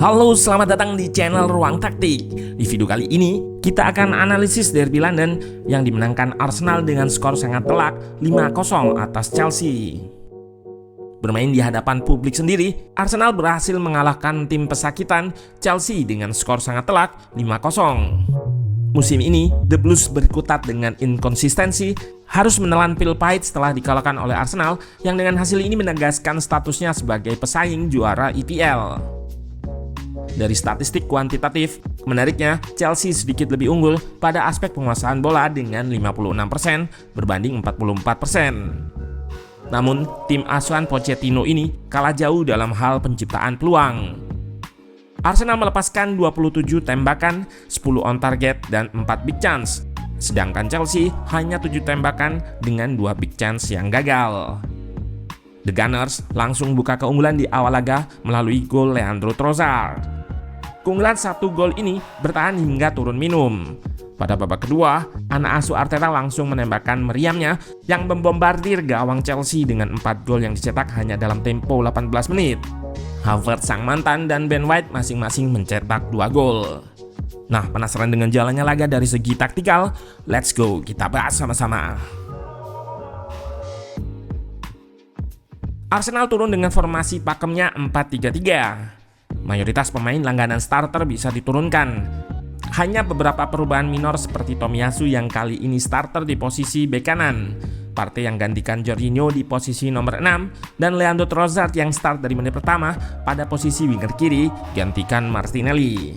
Halo, selamat datang di channel Ruang Taktik. Di video kali ini, kita akan analisis derby London yang dimenangkan Arsenal dengan skor sangat telak 5-0 atas Chelsea. Bermain di hadapan publik sendiri, Arsenal berhasil mengalahkan tim pesakitan Chelsea dengan skor sangat telak 5-0. Musim ini, The Blues berkutat dengan inkonsistensi, harus menelan pil pahit setelah dikalahkan oleh Arsenal yang dengan hasil ini menegaskan statusnya sebagai pesaing juara EPL. Dari statistik kuantitatif, menariknya Chelsea sedikit lebih unggul pada aspek penguasaan bola dengan 56% berbanding 44%. Namun, tim asuhan Pochettino ini kalah jauh dalam hal penciptaan peluang. Arsenal melepaskan 27 tembakan, 10 on target, dan 4 big chance. Sedangkan Chelsea hanya 7 tembakan dengan 2 big chance yang gagal. The Gunners langsung buka keunggulan di awal laga melalui gol Leandro Trossard. Keunggulan 1 gol ini bertahan hingga turun minum. Pada babak kedua, anak asuh Arteta langsung menembakkan meriamnya yang membombardir gawang Chelsea dengan 4 gol yang dicetak hanya dalam tempo 18 menit. Havertz sang mantan dan Ben White masing-masing mencetak 2 gol. Nah, penasaran dengan jalannya laga dari segi taktikal? Let's go, kita bahas sama-sama. Arsenal turun dengan formasi pakemnya 4-3-3. Mayoritas pemain langganan starter bisa diturunkan. Hanya beberapa perubahan minor seperti Tomiyasu yang kali ini starter di posisi bek kanan, Partey yang gantikan Jorginho di posisi nomor 6, dan Leandro Trossard yang start dari menit pertama pada posisi winger kiri gantikan Martinelli.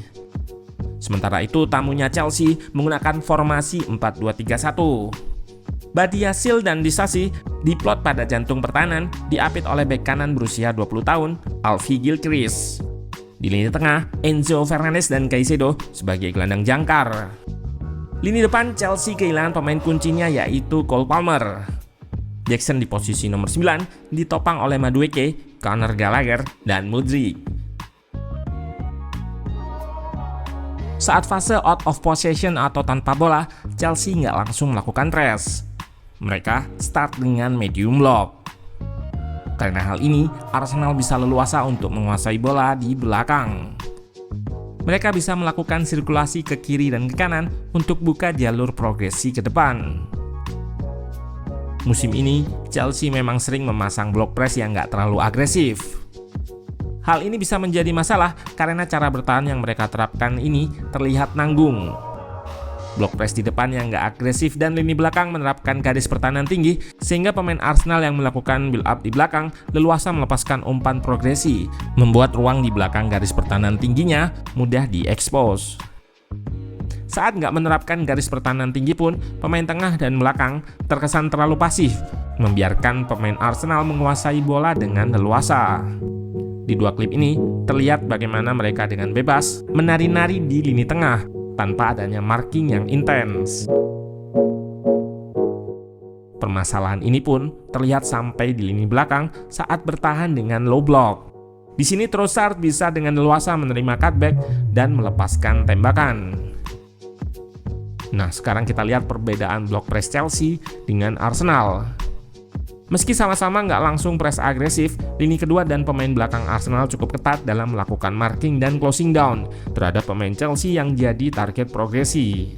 Sementara itu tamunya Chelsea menggunakan formasi 4-2-3-1. Badiashile dan Disasi diplot pada jantung pertahanan diapit oleh bek kanan berusia 20 tahun, Alfie Gilchrist. Di lini tengah, Enzo Fernandez dan Caicedo sebagai gelandang jangkar. Lini depan Chelsea kehilangan pemain kuncinya yaitu Cole Palmer. Jackson di posisi nomor 9 ditopang oleh Madueke, Conor Gallagher, dan Mudryk. Saat fase out of possession atau tanpa bola, Chelsea nggak langsung melakukan press. Mereka start dengan medium block. Karena hal ini, Arsenal bisa leluasa untuk menguasai bola di belakang. Mereka bisa melakukan sirkulasi ke kiri dan ke kanan untuk buka jalur progresi ke depan. Musim ini, Chelsea memang sering memasang block press yang nggak terlalu agresif. Hal ini bisa menjadi masalah karena cara bertahan yang mereka terapkan ini terlihat nanggung. Block press di depan yang nggak agresif dan lini belakang menerapkan garis pertahanan tinggi sehingga pemain Arsenal yang melakukan build up di belakang leluasa melepaskan umpan progresi, membuat ruang di belakang garis pertahanan tingginya mudah diekspos. Saat nggak menerapkan garis pertahanan tinggi pun, pemain tengah dan belakang terkesan terlalu pasif, membiarkan pemain Arsenal menguasai bola dengan leluasa. Di 2 klip ini, terlihat bagaimana mereka dengan bebas menari-nari di lini tengah tanpa adanya marking yang intens. Permasalahan ini pun terlihat sampai di lini belakang saat bertahan dengan low block. Di sini Trossard bisa dengan leluasa menerima cutback dan melepaskan tembakan. Nah, sekarang kita lihat perbedaan block press Chelsea dengan Arsenal. Meski sama-sama nggak langsung press agresif, lini kedua dan pemain belakang Arsenal cukup ketat dalam melakukan marking dan closing down terhadap pemain Chelsea yang jadi target progresi.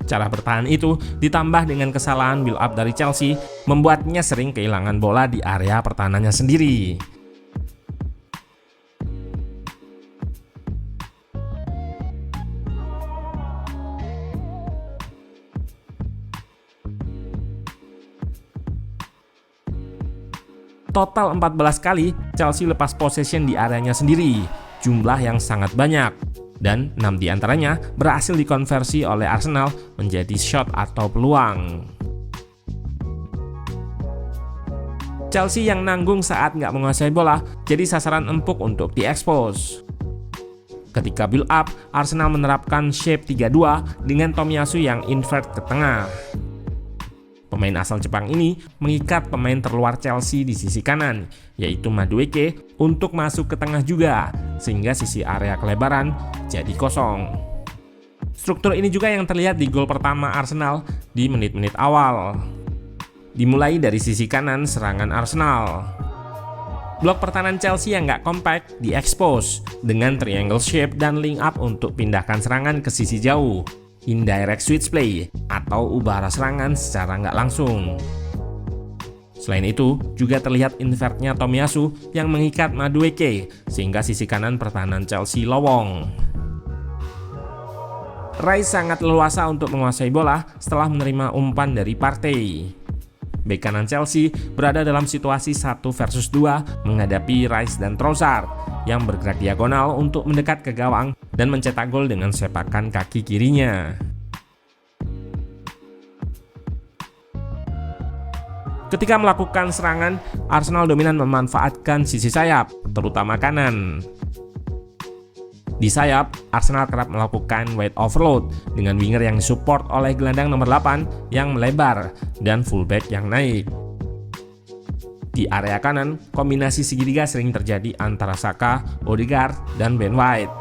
Cara bertahan itu ditambah dengan kesalahan build up dari Chelsea membuatnya sering kehilangan bola di area pertahanannya sendiri. Total 14 kali Chelsea lepas possession di areanya sendiri, jumlah yang sangat banyak. Dan 6 diantaranya berhasil dikonversi oleh Arsenal menjadi shot atau peluang. Chelsea yang nanggung saat nggak menguasai bola jadi sasaran empuk untuk diekspos. Ketika build up, Arsenal menerapkan shape 3-2 dengan Tomiyasu yang invert ke tengah. Pemain asal Jepang ini mengikat pemain terluar Chelsea di sisi kanan, yaitu Madueke, untuk masuk ke tengah juga, sehingga sisi area kelebaran jadi kosong. Struktur ini juga yang terlihat di gol pertama Arsenal di menit-menit awal. Dimulai dari sisi kanan serangan Arsenal. Blok pertahanan Chelsea yang nggak compact diekspos dengan triangle shape dan link up untuk pindahkan serangan ke sisi jauh, indirect switch play, atau ubah arah serangan secara nggak langsung. Selain itu, juga terlihat invertnya Tomiyasu yang mengikat Madueke sehingga sisi kanan pertahanan Chelsea lowong. Rice sangat leluasa untuk menguasai bola setelah menerima umpan dari Partey. Bek kanan Chelsea berada dalam situasi 1 versus 2 menghadapi Rice dan Trossard yang bergerak diagonal untuk mendekat ke gawang dan mencetak gol dengan sepakan kaki kirinya. Ketika melakukan serangan, Arsenal dominan memanfaatkan sisi sayap, terutama kanan. Di sayap, Arsenal kerap melakukan wide overload dengan winger yang disupport oleh gelandang nomor 8 yang melebar dan fullback yang naik. Di area kanan, kombinasi segitiga sering terjadi antara Saka, Odegaard, dan Ben White.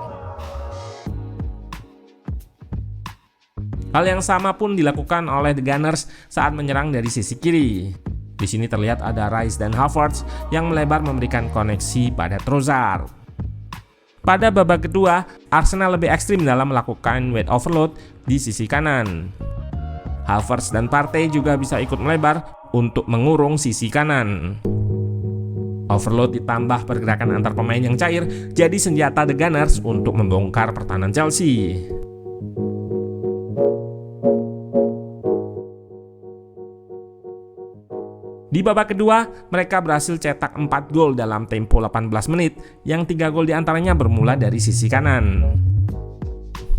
Hal yang sama pun dilakukan oleh The Gunners saat menyerang dari sisi kiri. Di sini terlihat ada Rice dan Havertz yang melebar memberikan koneksi pada Trossard. Pada babak kedua, Arsenal lebih ekstrim dalam melakukan wide overload di sisi kanan. Havertz dan Partey juga bisa ikut melebar untuk mengurung sisi kanan. Overload ditambah pergerakan antar pemain yang cair jadi senjata The Gunners untuk membongkar pertahanan Chelsea. Di babak kedua, mereka berhasil cetak 4 gol dalam tempo 18 menit, yang 3 gol diantaranya bermula dari sisi kanan.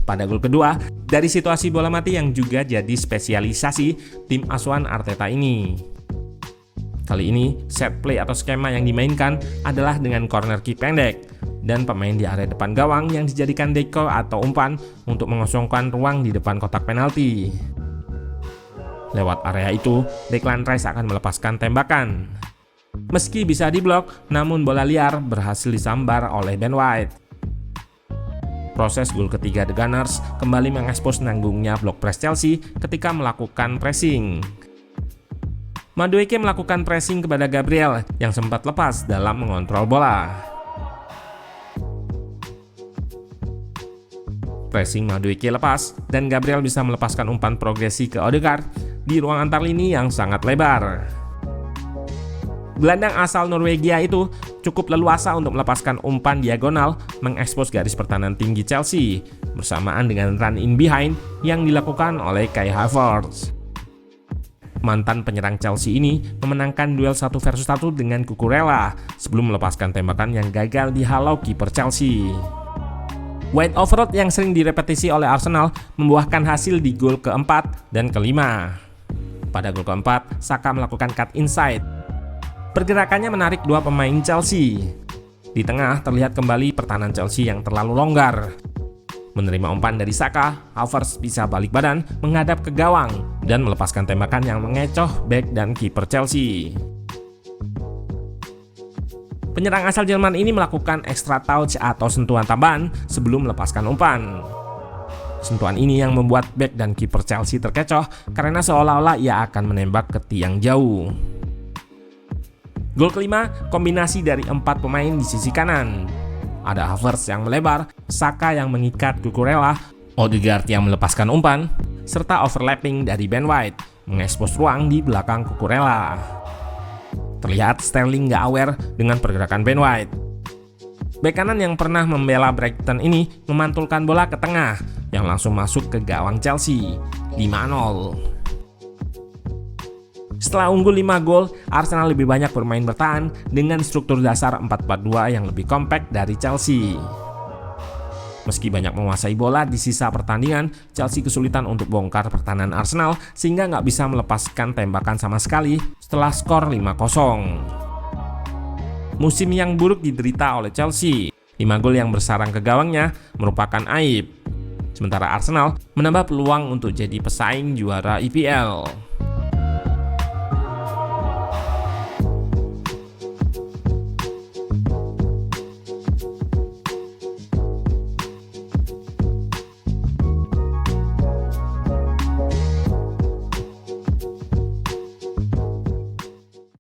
Pada gol kedua, dari situasi bola mati yang juga jadi spesialisasi tim asuhan Arteta ini. Kali ini, set play atau skema yang dimainkan adalah dengan corner kick pendek, dan pemain di area depan gawang yang dijadikan deco atau umpan untuk mengosongkan ruang di depan kotak penalti. Lewat area itu, Declan Rice akan melepaskan tembakan. Meski bisa diblok, namun bola liar berhasil disambar oleh Ben White. Proses gol ketiga The Gunners kembali mengekspos nanggungnya blok press Chelsea ketika melakukan pressing. Madueke melakukan pressing kepada Gabriel yang sempat lepas dalam mengontrol bola. Pressing Madueke lepas dan Gabriel bisa melepaskan umpan progresi ke Odegaard di ruang antar lini yang sangat lebar. Gelandang asal Norwegia itu cukup leluasa untuk melepaskan umpan diagonal mengekspos garis pertahanan tinggi Chelsea bersamaan dengan run in behind yang dilakukan oleh Kai Havertz. Mantan penyerang Chelsea ini memenangkan duel 1 versus 1 dengan Cucurella sebelum melepaskan tembakan yang gagal dihalau kiper Chelsea. Wide overload yang sering direpetisi oleh Arsenal membuahkan hasil di gol keempat dan kelima. Pada gol keempat, Saka melakukan cut inside. Pergerakannya menarik dua pemain Chelsea. Di tengah terlihat kembali pertahanan Chelsea yang terlalu longgar. Menerima umpan dari Saka, Havertz bisa balik badan menghadap ke gawang dan melepaskan tembakan yang mengecoh bek dan kiper Chelsea. Penyerang asal Jerman ini melakukan extra touch atau sentuhan tambahan sebelum melepaskan umpan. Sentuhan ini yang membuat bek dan kiper Chelsea terkecoh karena seolah-olah ia akan menembak ke tiang jauh. Gol kelima, kombinasi dari 4 pemain di sisi kanan. Ada Havertz yang melebar, Saka yang mengikat Cucurella, Odegaard yang melepaskan umpan, serta overlapping dari Ben White mengekspos ruang di belakang Cucurella. Terlihat Sterling nggak aware dengan pergerakan Ben White. Bek kanan yang pernah membela Brighton ini memantulkan bola ke tengah yang langsung masuk ke gawang Chelsea, 5-0. Setelah unggul 5 gol, Arsenal lebih banyak bermain bertahan dengan struktur dasar 4-4-2 yang lebih kompak dari Chelsea. Meski banyak menguasai bola di sisa pertandingan, Chelsea kesulitan untuk bongkar pertahanan Arsenal sehingga nggak bisa melepaskan tembakan sama sekali setelah skor 5-0. Musim yang buruk diderita oleh Chelsea. 5 gol yang bersarang ke gawangnya merupakan aib. Sementara Arsenal menambah peluang untuk jadi pesaing juara EPL.